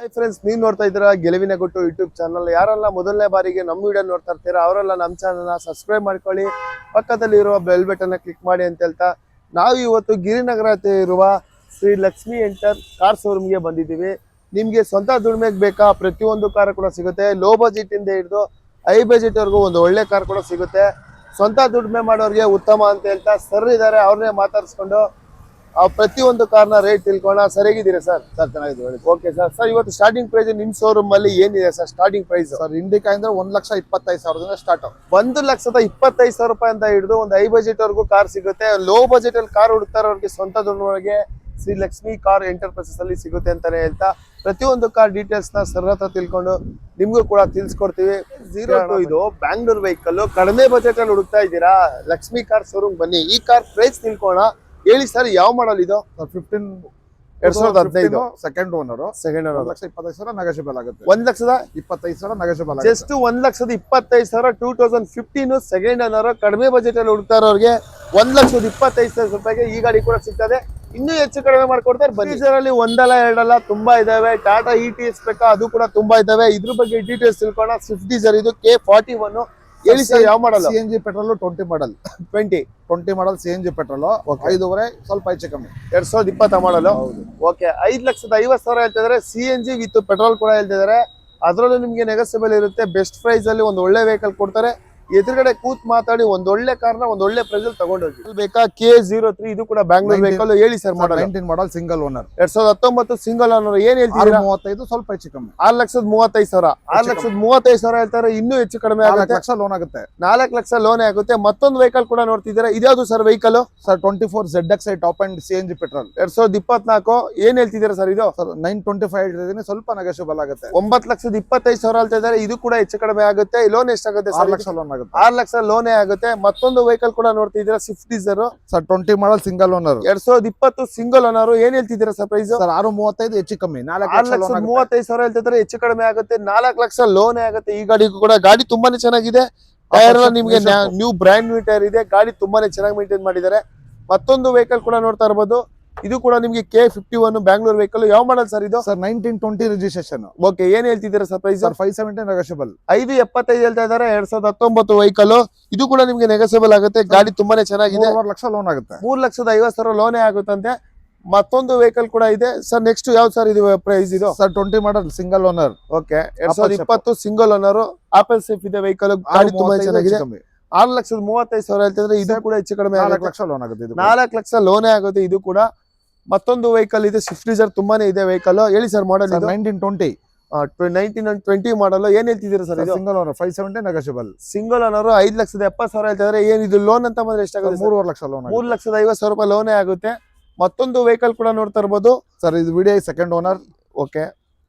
Hi friends, ನೀವು ನೋಡ್ತಾ ಇದ್ದೀರಾ ಗೆಲುವಿನ ಗುಟ್ಟು ಯೂಟ್ಯೂಬ್ ಚಾನಲ್. ಯಾರೆಲ್ಲ ಮೊದಲನೇ ಬಾರಿಗೆ ನಮ್ಮ ವಿಡಿಯೋ ನೋಡ್ತಾ ಇರ್ತೀರಾ ಅವರೆಲ್ಲ ನಮ್ಮ ಚಾನಲ್ನ ಸಬ್ಸ್ಕ್ರೈಬ್ ಮಾಡ್ಕೊಳ್ಳಿ, ಪಕ್ಕದಲ್ಲಿ ಇರುವ ಬೆಲ್ ಬಟನ್ನ ಕ್ಲಿಕ್ ಮಾಡಿ ಅಂತ ಹೇಳ್ತಾ ನಾವು ಇವತ್ತು ಗಿರಿನಗರ ಇರುವ ಶ್ರೀ ಲಕ್ಷ್ಮಿ ಎಂಟರ್ ಕಾರ್ ಶೋರೂಮ್ಗೆ ಬಂದಿದ್ದೀವಿ. ನಿಮಗೆ ಸ್ವಂತ ದುಡಿಮೆಗೆ ಬೇಕಾ ಪ್ರತಿಯೊಂದು ಕಾರ್ ಕೂಡ ಸಿಗುತ್ತೆ. ಲೋ ಬಜೆಟ್ ಇಂದ ಹಿಡಿದು ಹೈ ಬಜೆಟ್ ವರೆಗೂ ಒಂದು ಒಳ್ಳೆ ಕಾರ್ ಕೂಡ ಸಿಗುತ್ತೆ. ಸ್ವಂತ ದುಡಿಮೆ ಮಾಡೋರಿಗೆ ಉತ್ತಮ ಅಂತ ಹೇಳ್ತಾ ಸರ್ ಇದ್ದಾರೆ, ಅವ್ರನ್ನೇ ಮಾತಾಡಿಸ್ಕೊಂಡು ಪ್ರತಿಯೊಂದು ಕಾರ್ನ ರೇಟ್ ತಿಳ್ಕೋಣ. ಸರ್ ಹೇಗಿದ್ದೀರಾ ಸರ್? ಸರ್ ಚೆನ್ನಾಗಿದೆ. Okay sir. ಸರ್ ಇವತ್ತು ಸ್ಟಾರ್ಟಿಂಗ್ ಪ್ರೈಸ್ ನಿಮ್ ಶೋರೂಮ್ ಅಲ್ಲಿ ಏನಿದೆ sir? Starting price sir Indica ಅಂದ್ರೆ 1,25,000 ಸ್ಟಾರ್ಟ್. 1,25,000 ರೂಪಾಯಿ ಅಂತ ಹಿಡಿದು ಒಂದು ಹೈ ಬಜೆಟ್ ವರೆಗೂ ಕಾರ್ ಸಿಗುತ್ತೆ. ಲೋ ಬಜೆಟ್ ಅಲ್ಲಿ ಕಾರ್ ಹುಡುಕ್ತಾರವ್ರಿಗೆ ಸ್ವಂತ ದುಡ್ಡಿನೊಳಗೆ ಶ್ರೀ ಲಕ್ಷ್ಮಿ ಕಾರ್ ಎಂಟರ್ಪ್ರೈಸಸ್ ಅಲ್ಲಿ ಸಿಗುತ್ತೆ ಅಂತಾನೆ ಹೇಳ್ತಾ ಪ್ರತಿಯೊಂದು ಕಾರ್ ಡೀಟೇಲ್ಸ್ ನ ಸರ್ ಹತ್ರ ತಿಳ್ಕೊಂಡು ನಿಮ್ಗೂ ಕೂಡ ತಿಳಿಸ್ಕೊಡ್ತೀವಿ. 02 ಇದು ಬ್ಯಾಂಗ್ಳೂರ್ ವೆಹಿಕಲ್, ಕಡಿಮೆ ಬಜೆಟ್ ಅಲ್ಲಿ ಹುಡುಕ್ತಾ ಇದ್ದೀರಾ, ಲಕ್ಷ್ಮಿ ಕಾರ್ ಶೋರೂಮ್ ಬನ್ನಿ. ಈ ಕಾರ್ ಪ್ರೈಸ್ ತಿಳ್ಕೋಣ. ಹೇಳಿ ಸರ್, ಯಾವ ಮಾಡಲ್ ಇದು? 2015 ಸೆಕೆಂಡ್ ಓನರ್. 1,25,000 ನೆಗೋಷಿಯಬಲ್ ಆಗುತ್ತೆ. 1,25,000 ನೆಗೋಷಿಯಬಲ್. Just 1,25,000 2015 second owner. ಕಡಿಮೆ ಬಜೆಟ್ ಅಲ್ಲಿ ಹುಡುಕ್ತಾ ಇರೋರಿಗೆ 1,25,000 ರೂಪಾಯಿಗೆ ಈ ಗಾಡಿ ಕೂಡ ಸಿಗ್ತದೆ. ಇನ್ನೂ ಹೆಚ್ಚು ಕಡಿಮೆ ಮಾಡ್ಕೊಡ್ತಾರೆ ಬನ್ನಿ. ಅಲ್ಲಿ ಒಂದಲ್ಲ ಎರಡಲ್ಲ ತುಂಬಾ ಇದಾವೆ. ಟಾಟಾ ETS ಬೇಕಾ, ಅದು ಕೂಡ ತುಂಬಾ ಇದಾವೆ. ಇದ್ರ ಬಗ್ಗೆ ಡೀಟೇಲ್ಸ್ ತಿಳ್ಕೋಣ. ಸ್ವಿಫ್ಟ್ ಡಿಸೈರ್ ಇದು K41. ಹೇಳಿ ಸರ್, ಯಾವ ಮಾಡಲ್? CNG ಪೆಟ್ರೋಲ್ 20 ಮಾಡಲ್. 20 ಮಾಡಲ್ CNG ಪೆಟ್ರೋಲ್. 5.5 ಸ್ವಲ್ಪ ಹೆಚ್ಚು ಕಮ್ಮಿ. 2020 ಮಾಡಲು. ಓಕೆ, 5,50,000 ಹೇಳ್ತಿದ್ದಾರೆ. CNG ವಿತ್ ಪೆಟ್ರೋಲ್ ಕೂಡ ಹೇಳ್ತಿದ್ದಾರೆ. ಅದರಲ್ಲೂ ನಿಮ್ಗೆ ನೆಗೋಸಿಯಬಲ್ ಇರುತ್ತೆ. ಬೆಸ್ಟ್ ಪ್ರೈಸ್ ಅಲ್ಲಿ ಒಂದು ಒಳ್ಳೆ ವೆಹಿಕಲ್ ಕೊಡ್ತಾರೆ. ಎದುರುಗಡೆ ಕೂತ್ ಮಾತಾಡಿ ಒಂದ್ ಒಳ್ಳೆ ಕಾರ್ನ ಒಂದ್ ಒಳ್ಳೆ ಪ್ರೈಸ್ ಅಲ್ಲಿ ತಗೊಂಡೋಗಿ. ಬೇಕಾ K03 ಇದು ಕೂಡ ಬ್ಯಾಂಗ್ಳೂರ್ ವೆಹಿಕಲ್. ಹೇಳಿ sir model? 19 model single owner. 2019 single owner. ಏನ್ ಹೇಳ್ತೀರಾ? 35 ಸ್ವಲ್ಪ ಹೆಚ್ಚು ಕಮ್ಮಿ. 6,35,000. 6,35,000 ಹೇಳ್ತಾರೆ. ಇನ್ನೂ ಹೆಚ್ಚು ಕಡಿಮೆ ಆಗುತ್ತೆ. 4 ಲಕ್ಷ ಲೋನ್ ಆಗುತ್ತೆ. 4 ಲಕ್ಷ ಲೋನೇ ಆಗುತ್ತೆ. ಮತ್ತೊಂದು ವೆಹಿಕಲ್ ಕೂಡ ನೋಡ್ತಿದ್ದೀರಾ, ಇದ್ಯಾವುದು sir vehicle? Sir 24 ZXi top and CNG petrol 2024. ಏನ್ ಹೇಳ್ತಿದ್ದೀರಾ ಸರ್ ಇದು? ಸರ್ 925 ಹೇಳ್ತಿದ್ದೀನಿ, ಸ್ವಲ್ಪ ನೆಗೋಷಿಯಬಲ್ ಆಗುತ್ತೆ. 9,25,000 ಹೇಳ್ತಾ ಇದ್ದಾರೆ. ಇದು ಕೂಡ ಹೆಚ್ಚು ಕಡಿಮೆ ಆಗುತ್ತೆ. ಲೋನ್ ಎಷ್ಟಾಗುತ್ತೆ? 6 ಲಕ್ಷ ಲೋನ್ ಆಗುತ್ತೆ. 6 ಲಕ್ಷ ಲೋನೇ ಆಗುತ್ತೆ. ಮತ್ತೊಂದು ವೆಹಿಕಲ್ ಕೂಡ ನೋಡ್ತಿದ್ದೀರಾ, Swift Dzire. Sir 20 model single owner. 2020 single owner. ಏನ್ ಹೇಳ್ತಿದ್ದೀರಾ ಸರ್ ಪ್ರೈಸ್? ಸರ್ 635 ಹೆಚ್ಚು ಕಮ್ಮಿ. 4,35,000 ಹೇಳ್ತಿದ್ದಾರೆ. ಹೆಚ್ಚು ಕಡಿಮೆ ಆಗುತ್ತೆ. 4 ಲಕ್ಷ ಲೋನೇ ಆಗುತ್ತೆ ಈ ಗಾಡಿಗೂ ಕೂಡ. ಗಾಡಿ ತುಂಬಾನೇ ಚೆನ್ನಾಗಿದೆ. ಟೈರ್ ನಿಮ್ಗೆ ನ್ಯೂ ಬ್ರ್ಯಾಂಡ್ ನ್ಯೂ ಟೈರ್ ಇದೆ. ಗಾಡಿ ತುಂಬಾನೇ ಚೆನ್ನಾಗಿ ಮೇಂಟೈನ್ ಮಾಡಿದ್ದಾರೆ. ಮತ್ತೊಂದು ವೆಹಿಕಲ್ ಕೂಡ ನೋಡ್ತಾ ಇರಬಹುದು. ಇದು ಕೂಡ ನಿಮ್ಗೆ K51 ಬ್ಯಾಂಗ್ಳೂರ್ ವೆಹಿಕಲ್. ಯಾವ ಮಾಡಲ್ ಸರ್ ಇದು? Sir 1920 registration. ಓಕೆ, ಏನ್ ಹೇಳ್ತಿದ್ದೀರಾ ಸರ್ ಪ್ರೈಸ್? 570 ನೆಗೋಷಿಯಬಲ್. 5,75 ಹೇಳ್ತಾ ಇದ್ದಾರೆ. 2019 ವೆಹಿಕಲ್. ಇದು ಕೂಡ ನಿಮ್ಗೆ ನೆಗೋಸಿಯಬಲ್ ಆಗುತ್ತೆ. ಗಾಡಿ ತುಂಬಾನೇ ಚೆನ್ನಾಗಿದೆ. 3 ಲಕ್ಷ ಲೋನ್ ಆಗುತ್ತೆ. 3,50,000 ಲೋನೇ ಆಗುತ್ತಂತೆ. ಮತ್ತೊಂದು ವೆಹಿಕಲ್ ಕೂಡ ಇದೆ ಸರ್. ನೆಕ್ಸ್ಟ್ ಯಾವ ಸರ್ ಇದು ಪ್ರೈಸ್? ಇದು sir 20 model single owner. Okay, 2020 single owner. Apple safe ಇದೆ ವೆಹಿಕಲ್. ಗಾಡಿ ತುಂಬಾ ಚೆನ್ನಾಗಿದೆ. 6,35,000 ಹೇಳ್ತಿದ್ರೆ. ಇದು ಕೂಡ ಹೆಚ್ಚು ಕಡಿಮೆ 4 ಲಕ್ಷ ಲೋನ್ ಆಗುತ್ತೆ. 4 ಲಕ್ಷ ಲೋನೇ ಆಗುತ್ತೆ ಇದು ಕೂಡ. ಮತ್ತೊಂದು ವೆಹಿಕಲ್ ಇದೆ, ಸ್ವಿಫ್ಟ್ ಡಿಸೈರ್. ತುಂಬಾನೇ ಇದೆ ವೆಹಿಕಲ್. ಹೇಳಿ ಸರ್ ಮಾಡಲ್? 1920 1920 ಮಾಡಲ್. ಏನ್ ಹೇಳ್ತಿದ್ದೀರಾ ಸರ್ ಇದು? Single owner 570 negotiable. Single owner. 5,70,000 ಹೇಳ್ತಿದ್ದಾರೆ. ಏನ್ ಇದು ಲೋನ್ ಅಂತ ಬಂದ್ರೆ ಎಷ್ಟಾಗುತ್ತೆ? 3 ಲಕ್ಷ ಲೋನ್. 3,50,000 ರೂಪಾಯಿ ಲೋನೇ ಆಗುತ್ತೆ. ಮತ್ತೊಂದು ವೆಹಿಕಲ್ ಕೂಡ ನೋಡ್ತಾ ಇರ್ಬೋದು ಸರ್. ಇದು VDI ಸೆಕೆಂಡ್ ಓನರ್. ಓಕೆ,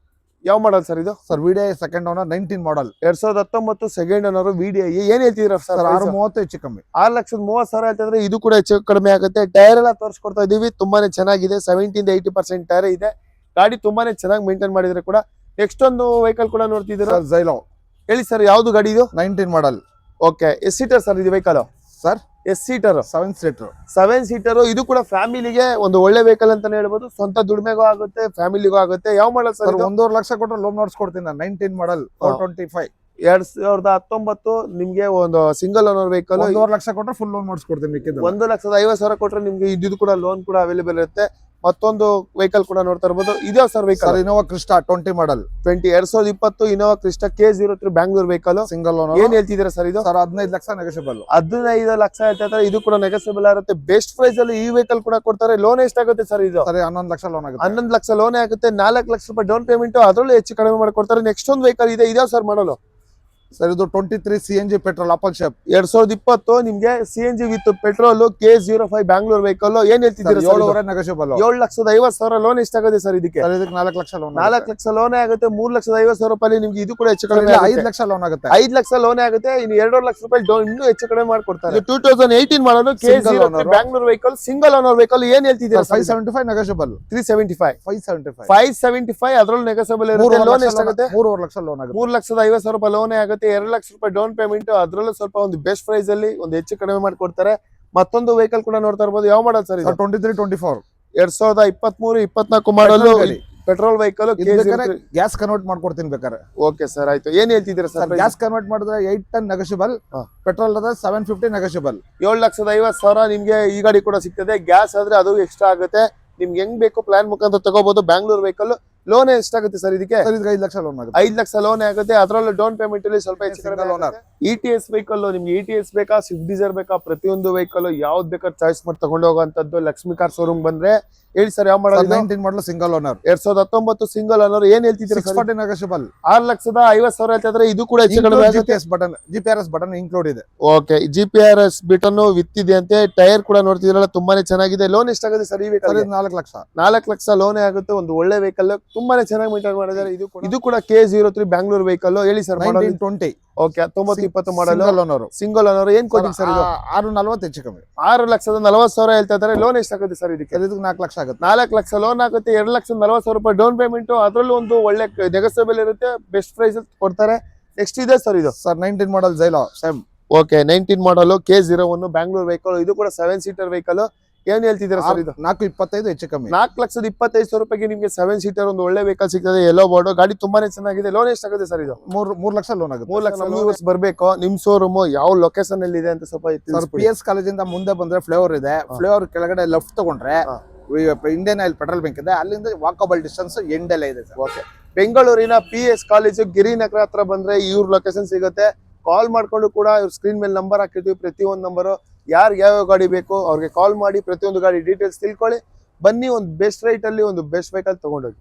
ಯಾವ ಮಾಡಲ್ ಸರ್ ಇದು? ಸರ್ VDI ಸೆಕೆಂಡ್ ಓನರ್ 19 ಮಾಡಲ್. 2019 ಸೆಕೆಂಡ್ ಓನರ್ VDI. ಏನ್ ಹೇಳ್ತಿದ್ದೀರಾ ಸರ್? 630 ಹೆಚ್ಚು ಕಮ್ಮಿ. 6,30,000 ಹೇಳ್ತಿದ್ರೆ. ಇದು ಕೂಡ ಹೆಚ್ಚು ಕಡಿಮೆ ಆಗುತ್ತೆ. ಟೈರ್ ಎಲ್ಲ ತೋರಿಸ್ಕೊಡ್ತಾ ಇದೀವಿ. ತುಂಬಾನೇ ಚೆನ್ನಾಗಿದೆ. 70-80% ಟೈರ್ ಇದೆ. ಗಾಡಿ ತುಂಬಾನೇ ಚೆನ್ನಾಗಿ ಮೇಂಟೈನ್ ಮಾಡಿದ್ರೆ ಕೂಡ. ನೆಕ್ಸ್ಟ್ ಒಂದು ವೆಹಿಕಲ್ ಕೂಡ ನೋಡ್ತಿದ್ದೀರಾ, ಜೈಲೋ. ಹೇಳಿ ಸರ್, ಯಾವ್ದು ಗಾಡಿ ಇದು? 19 ಮಾಡಲ್. ಓಕೆ, ಎಷ್ಟು ಸೀಟರ್ ಸರ್ ಇದು ವೆಹಿಕಲ್? ಸರ್ ಎಷ್ಟು ಸೀಟರ್? 7 ಸೀಟರ್. 7 ಸೀಟರ್. ಇದು ಕೂಡ ಫ್ಯಾಮಿಲಿಗೆ ಒಂದು ಒಳ್ಳೆ ವೆಹಿಕಲ್ ಅಂತಾನೆ ಹೇಳ್ಬೋದು. ಸ್ವಂತ ದುಡಿಮೆಗೂ ಆಗುತ್ತೆ, ಫ್ಯಾಮಿಲಿಗೂ ಆಗುತ್ತೆ. ಯಾವ ಮಾಡಲ್ ಸರ್? 1.5 ಲಕ್ಷ ಕೊಟ್ಟರೆ ಲೋನ್ ಮಾಡಿಸ್ಕೊಡ್ತೀನಿ ನಾನು. 19 ಮಾಡಲ್ 425. 2019 ನಿಮ್ಗೆ ಒಂದು ಸಿಂಗಲ್ ಓನರ್ ವೆಹಿಕಲ್. 1.5 ಲಕ್ಷ ಕೊಟ್ಟರೆ ಫುಲ್ ಲೋನ್ ಮಾಡಿಸ್ಕೊಡ್ತೀನಿ. 1,50,000 ಕೊಟ್ರೆ ನಿಮ್ಗೆ ಇದು ಕೂಡ ಲೋನ್ ಕೂಡ ಅವೈಲೇಬಲ್ ಇರುತ್ತೆ. ಮತ್ತೊಂದು ವೆಹಿಕಲ್ ಕೂಡ ನೋಡ್ತಾ ಇರ್ಬೋದು. ಇದೇ ಸರ್ ವೆಹಿಕಲ್? ಇನೋವಾ ಕ್ರಿಸ್ಟಾ 20 ಮಾಡಲ್. 2020 Innova Crysta K03 Bangalore vehicle. Single owner. ಏನ್ ಹೇಳ್ತಿದ್ದೀರಾ ಸರ್ ಇದು? Sir 15 lakh negotiable. 15 ಲಕ್ಷ ಹೇಳ್ತಾ. ಇದು ಕೂಡ ನೆಗೋಸಿಯಬಲ್ ಆಗುತ್ತೆ. ಬೆಸ್ಟ್ ಪ್ರೈಸ್ ಅಲ್ಲಿ ಈ ವೆಹಿಕಲ್ ಕೂಡ ಕೊಡ್ತಾರೆ. ಲೋನ್ ಎಷ್ಟಾಗುತ್ತೆ ಸರ್ ಇದು? ಸರಿ 11 ಲಕ್ಷ ಲೋನ್ ಆಗುತ್ತೆ. 11 ಲಕ್ಷ ಲೋನೇ ಆಗುತ್ತೆ. 4 ಲಕ್ಷ ರೂಪಾಯಿ ಡೌನ್ ಪೇಮೆಂಟ್. ಅದರಲ್ಲೂ ಹೆಚ್ಚು ಕಡಿಮೆ ಮಾಡ್ಕೊಡ್ತಾರೆ. ನೆಕ್ಸ್ಟ್ ಒಂದು ವೆಹಿಕಲ್ ಇದೆ. ಇದೇ ಸರ್ ಮಾಡಲು? ಸರ್ ಇದು 23 CNG ಪೆಟ್ರೋಲ್ ಆಪಲ್ ಶೇಪ್. 2020 ನಿಮ್ಗೆ CNG with petrol K05 Bangalore vehicle. ಏನ್ ಹೇಳ್ತಿದ್ದೀರಾ? 7.5 ನೆಗೋಷಿಯಬಲ್. 7,50,000 ಲೋನ್ ಎಷ್ಟಾಗುತ್ತೆ ಸರ್ ಇದಕ್ಕೆ? 4 ಲಕ್ಷ ಲೋನ್. 4 ಲಕ್ಷ ಲೋನೇ ಆಗುತ್ತೆ. 3,50,000 ರೂಪಾಯಿ ನಿಮ್ಗೆ ಇದು ಕೂಡ ಹೆಚ್ಚು ಕಡಿಮೆ. 5 ಲಕ್ಷ ಲೋನ್ ಆಗುತ್ತೆ. 5 ಲಕ್ಷ ಲೋನೇ ಆಗುತ್ತೆ. ಇನ್ನು 2.5 ಲಕ್ಷ ರೂಪಾಯಿ ಇನ್ನೂ ಹೆಚ್ಚು ಕಡಿಮೆ ಮಾಡ್ಕೊಡ್ತಾರೆ. 2018 ಮಾಡಲು K03 Bangalore vehicle. Single owner vehicle. ಏನ್ ಹೇಳ್ತಿದ್ದೀರಾ? 575 ನೆಗೋಷಿಯಬಲ್. 375. 575. ಅದರಲ್ಲೂ ನೆಗೋಸಿಯಬಲ್ ಇರುತ್ತೆ. ಲೋನ್ ಎಷ್ಟಾಗುತ್ತೆ? 3 ಲಕ್ಷ ಲೋನ್ ಆಗುತ್ತೆ. 3,50,000 ರೂಪಾಯಿ ಲೋನೇ ಆಗುತ್ತೆ. 2 ಲಕ್ಷ ರೂಪಾಯಿ ಡೌನ್ ಪೇಮೆಂಟ್. ಅದರಲ್ಲೂ ಸ್ವಲ್ಪ ಒಂದು ಬೆಸ್ಟ್ ಪ್ರೈಸ್ ಅಲ್ಲಿ ಒಂದು ಹೆಚ್ಚು ಕಡಿಮೆ ಮಾಡ್ಕೊಡ್ತಾರೆ. ಮತ್ತೊಂದು ವೆಹಿಕಲ್ ಕೂಡ ನೋಡ್ತಾ ಇರ್ಬೋದು. ಯಾವ ಮಾಡಲ್ ಸರ್ ಇದು? 23-24. 2023-24 ಮಾಡಲು ಪೆಟ್ರೋಲ್ ವೆಹಿಕಲ್ ಗ್ಯಾಸ್ ಕನ್ವರ್ಟ್ ಮಾಡ್ಕೊಡ್ತೀನಿ ಬೇಕಾದ್ರೆ. ಓಕೆ ಸರ್, ಆಯ್ತು. ಏನ್ ಹೇಳ್ತಿದ್ದೀರಾ ಸರ್? ಗ್ಯಾಸ್ ಕನ್ವರ್ಟ್ ಮಾಡಿದ್ರೆ 8 ಟನ್ ನೆಗೋಷಿಯಬಲ್, ಪೆಟ್ರೋಲ್ ಆದ್ರೆ 750 ನೆಗೋಷಿಯಬಲ್. 7,50,000 ನಿಮ್ಗೆ ಈ ಗಾಡಿ ಕೂಡ ಸಿಗ್ತದೆ. ಗ್ಯಾಸ್ ಆದ್ರೆ ಅದು ಎಕ್ಸ್ಟ್ರಾ ಆಗುತ್ತೆ. ನಿಮ್ಗೆ ಹೆಂಗ್ ಬೇಕು ಪ್ಲಾನ್ ಮುಖಾಂತರ ತಗೋಬಹುದು. ಬ್ಯಾಂಗ್ಳೂರ್ ವೆಹಿಕಲ್ ಲೋನ್ ಎಷ್ಟಾಗುತ್ತೆ ಸರ್ ಇದಕ್ಕೆ? 5 ಲಕ್ಷ ಲೋನ್ ಆಗುತ್ತೆ. 5 ಲಕ್ಷ ಲೋನ್ ಆಗುತ್ತೆ. ಅದರಲ್ಲೂ ಡೌನ್ ಪೇಮೆಂಟ್ ಅಲ್ಲಿ ಸ್ವಲ್ಪ ಹೆಚ್ಚು ಕಡಿಮೆ ಆಗುತ್ತೆ. ETS ವೆಹಿಕಲ್ ನಿಮ್ಗೆ ETS ಬೇಕಾ, ಸ್ವಿಫ್ಟ್ ಡಿಸೈರ್ ಬೇಕಾ, ಪ್ರತಿಯೊಂದು ವೆಹಿಕಲ್ ಯಾವ್ದು ಬೇಕಾದ್ರೆ ಚಾಯ್ಸ್ ಮಾಡಿ ತಗೊಂಡು ಹೋಗುವಂತದ್ದು. ಲಕ್ಷ್ಮಿ ಕಾರ್ ಶೋರೂಮ್ ಬಂದ್ರೆ ಹೇಳಿ ಸರ್, ಯಾವ ಮಾಡಲ್? 19 model single owner, 2019 single owner. ಏನ್ ಹೇಳ್ತಿದ್ದೀರಾ? 640 ನೆಗೋಷಿಯಬಲ್. 6,50,000 ಹೇಳ್ತಿದ್ರೆ ಇದು ಕೂಡ ಹೆಚ್ಚು ಕಡಿಮೆ ಆಗುತ್ತೆ. GPS ಬಟನ್ ಇನ್ಕ್ಲೂಡ್ ಇದೆ. ಓಕೆ, GPS ಬಟನ್ ವಿತ್ ಇದೆ ಅಂತೆ. ಟೈರ್ ಕೂಡ ನೋಡ್ತಿದ್ರಲ್ಲ, ತುಂಬಾನೇ ಚೆನ್ನಾಗಿದೆ. ಲೋನ್ ಎಷ್ಟಾಗುತ್ತೆ ಸರ್ ಈ ವೆಹಿಕಲ್? 4 ಲಕ್ಷ. 4 ಲಕ್ಷ ಲೋನೇ ಆಗುತ್ತೆ. ಒಂದು ಒಳ್ಳೆ ವೆಹಿಕಲ್, ತುಂಬಾನೇ ಚೆನ್ನಾಗಿ ಮೇಂಟೈನ್ ಮಾಡಿದ್ದಾರೆ. ಇದು ಕೂಡ K03 ಬ್ಯಾಂಗ್ಳೂರ್ ವೆಹಿಕಲ್. ಹೇಳಿ ಸರ್, 1920. ಓಕೆ, 1920 ಮಾಡಲ್, ಸಿಂಗಲ್ ಓನರ್. ಏನ್ ಕೊಡ್ತೀನಿ ಸರ್ ಇದು? 640 ಹೆಚ್ಚು ಕಮ್ಮಿ. 6,40,000 ಹೇಳ್ತಾ ಇದ್ದಾರೆ. ಲೋನ್ ಎಷ್ಟಾಗುತ್ತೆ ಸರ್ ಇದಕ್ಕೆ? 4 ಲಕ್ಷ ಆಗುತ್ತೆ. 4 ಲಕ್ಷ ಲೋನ್ ಆಗುತ್ತೆ. 2,40,000 ರೂಪಾಯಿ ಡೌನ್ ಪೇಮೆಂಟ್. ಅದ್ರಲ್ಲೂ ಒಂದು ಒಳ್ಳೆ ನೆಗೋಸಿಯಬಲ್ ಇರುತ್ತೆ. ಬೆಸ್ಟ್ ಪ್ರೈಸ್ ಕೊಡ್ತಾರೆ. ನೆಕ್ಸ್ಟ್ ಇದೆ ಸರ್ ಇದು ಸರ್ 19 ಮಾಡಲ್ ಜೈಲೋ ಸೇಮ್. ಓಕೆ, 19 ಮಾಡಲ್ K01 ಬ್ಯಾಂಗ್ಳೂರ್ ವೆಹಿಕಲ್. ಇದು ಕೂಡ 7 ಸೀಟರ್ ವೆಹಿಕಲ್. ಏನ್ ಹೇಳ್ತಿದ್ದೀರಾ ಸರ್ ಇದು? 425 ಹೆಚ್ಚು ಕಮ್ಮಿ. 4,25,000 ರೂಪಾಯಿಗೆ ನಿಮ್ಗೆ 7 ಸೀಟರ್ ಒಂದು ಒಳ್ಳೆ ವೆಹಿಕಲ್ ಸಿಗ್ತದೆ. ಎಲ್ಲೋ ಬೋರ್ಡ್ ಗಾಡಿ ತುಂಬಾನೇ ಚೆನ್ನಾಗಿದೆ. ಲೋನ್ ಎಷ್ಟಾಗುತ್ತೆ ಸರ್ ಇದು? 3 ಲಕ್ಷ ಲೋನ್ ಆಗುತ್ತೆ. 3 ಲಕ್ಷ ಲೋನ್ ಬರ್ಬೇಕು. ನಿಮ್ ಶೋರೂಮ್ ಯಾವ ಲೊಕೇಶನ್ ಅಲ್ಲಿ ಇದೆ ಅಂತ ಸ್ವಲ್ಪ PS ಕಾಲೇಜಿಂದ ಮುಂದೆ ಬಂದ್ರೆ ಫ್ಲೇವರ್ ಇದೆ. ಫ್ಲೇವರ್ ಕೆಳಗಡೆ ಲೆಫ್ಟ್ ತಗೊಂಡ್ರೆ ಇಂಡಿಯನ್ ಆಯಿಲ್ ಪೆಟ್ರೋಲ್ ಬಂಕ್ ಇದೆ. ಅಲ್ಲಿಂದ ವಾಕಬಲ್ ಡಿಸ್ಟೆನ್ಸ್ ಎಂಡ್ ಎಲ್ಲ ಇದೆ. ಓಕೆ, ಬೆಂಗಳೂರಿನ PS ಕಾಲೇಜು ಗಿರಿನಗರ ಹತ್ರ ಬಂದ್ರೆ ಇವ್ರ ಲೊಕೇಶನ್ ಸಿಗುತ್ತೆ. ಕಾಲ್ ಮಾಡ್ಕೊಂಡು ಕೂಡ ಇವ್ರ ಸ್ಕ್ರೀನ್ ಮೇಲೆ ನಂಬರ್ ಹಾಕಿರ್ತೀವಿ. ಪ್ರತಿಯೊಂದು ನಂಬರ್ ಯಾರಿಗೆ ಯಾವ ಗಾಡಿ ಬೇಕು ಅವ್ರಿಗೆ ಕಾಲ್ ಮಾಡಿ ಪ್ರತಿಯೊಂದು ಗಾಡಿ ಡೀಟೇಲ್ಸ್ ತಿಳ್ಕೊಳ್ಳಿ. ಬನ್ನಿ, ಒಂದು ಬೆಸ್ಟ್ ರೈಟ್ ಅಲ್ಲಿ ಒಂದು ಬೆಸ್ಟ್ ವೆಹಿಕಲ್ ತಗೊಂಡೋಗಿ.